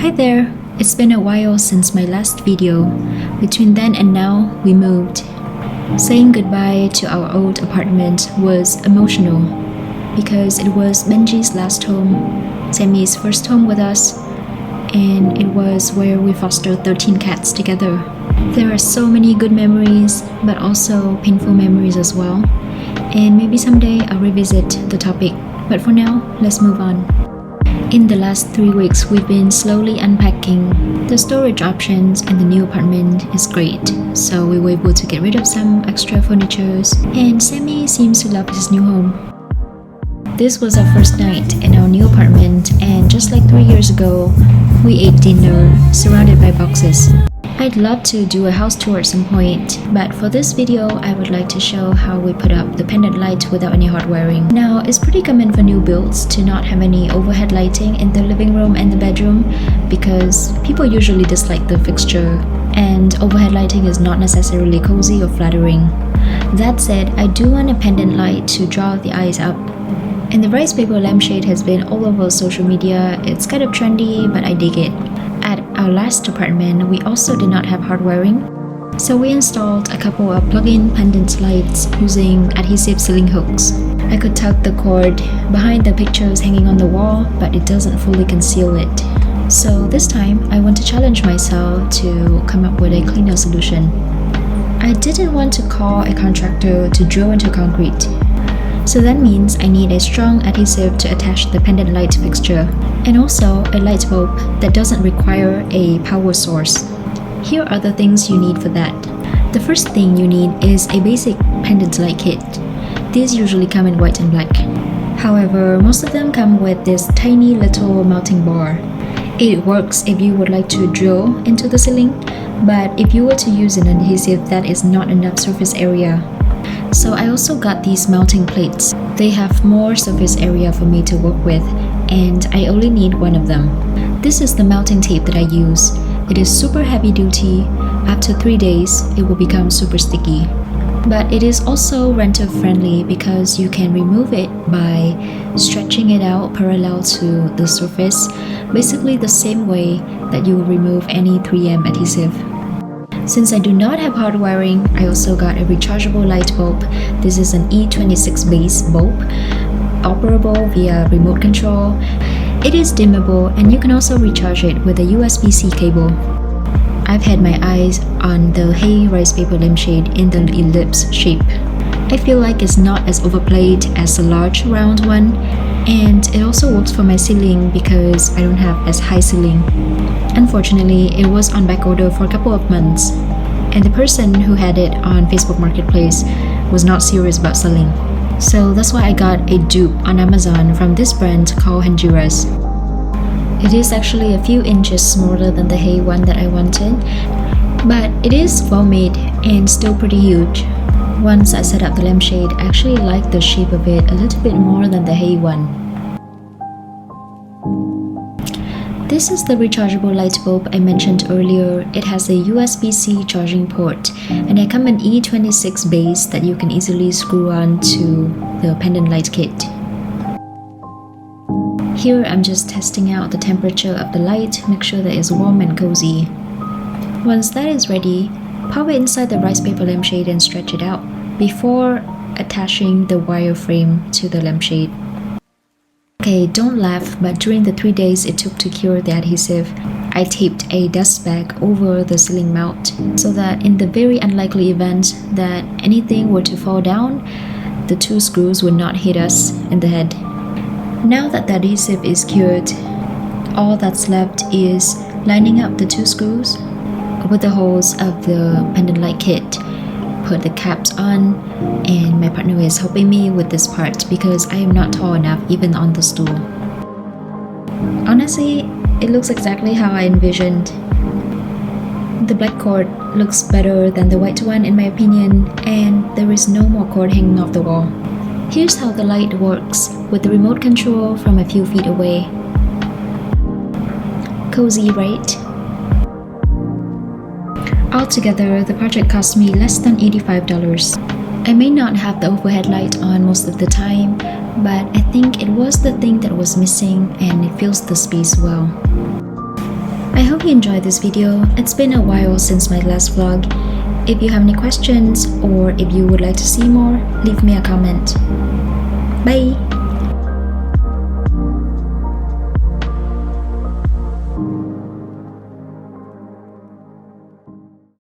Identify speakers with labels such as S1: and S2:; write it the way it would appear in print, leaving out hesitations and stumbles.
S1: Hi there! It's been a while since my last video. Between then and now, we moved. Saying goodbye to our old apartment was emotional because it was Benji's last home, Sammy's first home with us, and it was where we fostered 13 cats together. There are so many good memories, but also painful memories as well. And maybe someday I'll revisit the topic. But for now, let's move on. In the last 3 weeks, we've been slowly unpacking. The storage options in the new apartment is great, so we were able to get rid of some extra furnitures, and Sammy seems to love his new home. This was our first night in our new apartment, and just like 3 years ago, we ate dinner surrounded by boxes. I'd love to do a house tour at some point, but for this video, I would like to show how we put up the pendant light without any hot wiring. Now, it's pretty common for new builds to not have any overhead lighting in the living room and the bedroom because people usually dislike the fixture, and overhead lighting is not necessarily cozy or flattering. That said, I do want a pendant light to draw the eyes up. And the rice paper lampshade has been all over social media. It's kind of trendy, but I dig it. At our last apartment, we also did not have hard wiring, so we installed a couple of plug-in pendant lights using adhesive ceiling hooks. I could tuck the cord behind the pictures hanging on the wall, but it doesn't fully conceal it. So this time, I want to challenge myself to come up with a cleaner solution. I didn't want to call a contractor to drill into concrete. So that means I need a strong adhesive to attach the pendant light fixture, and also a light bulb that doesn't require a power source. Here are the things you need for that. The first thing you need is a basic pendant light kit. These usually come in white and black. However, most of them come with this tiny little mounting bar. It works if you would like to drill into the ceiling, but if you were to use an adhesive, that is not enough surface area. So I also got these mounting plates. They have more surface area for me to work with, and I only need one of them. This is the mounting tape that I use. It is super heavy duty. After 3 days, it will become super sticky. But it is also renter friendly because you can remove it by stretching it out parallel to the surface, basically the same way that you will remove any 3M adhesive. Since I do not have hard wiring, I also got a rechargeable light bulb. This is an E26 base bulb, operable via remote control. It is dimmable, and you can also recharge it with a USB-C cable. I've had my eyes on the Hay rice paper lampshade in the ellipse shape. I feel like it's not as overplayed as the large round one, and it also works for my ceiling because I don't have as high ceiling. Unfortunately, it was on back order for a couple of months, and the person who had it on Facebook Marketplace was not serious about selling. So that's why I got a dupe on Amazon from this brand called Henjiras. It is actually a few inches smaller than the Hay one that I wanted, but it is well made and still pretty huge. Once I set up the lampshade, I actually liked the shape of it a little bit more than the Hay one. This is the rechargeable light bulb I mentioned earlier. It has a USB-C charging port, and I come an E26 base that you can easily screw on to the pendant light kit. Here I'm just testing out the temperature of the light, make sure that it's warm and cozy. Once that is ready, pop it inside the rice paper lampshade and stretch it out before attaching the wire frame to the lampshade. Okay, don't laugh, but during the 3 days it took to cure the adhesive, I taped a dust bag over the ceiling mount so that in the very unlikely event that anything were to fall down, the 2 screws would not hit us in the head. Now that the adhesive is cured, all that's left is lining up the 2 screws with the holes of the pendant light kit. Put the caps on, and my partner is helping me with this part because I am not tall enough even on the stool. Honestly, it looks exactly how I envisioned. The black cord looks better than the white one in my opinion, and there is no more cord hanging off the wall. Here's how the light works with the remote control from a few feet away. Cozy, right? Altogether, the project cost me less than $85. I may not have the overhead light on most of the time, but I think it was the thing that was missing and it fills the space well. I hope you enjoyed this video. It's been a while since my last vlog. If you have any questions or if you would like to see more, leave me a comment. Bye!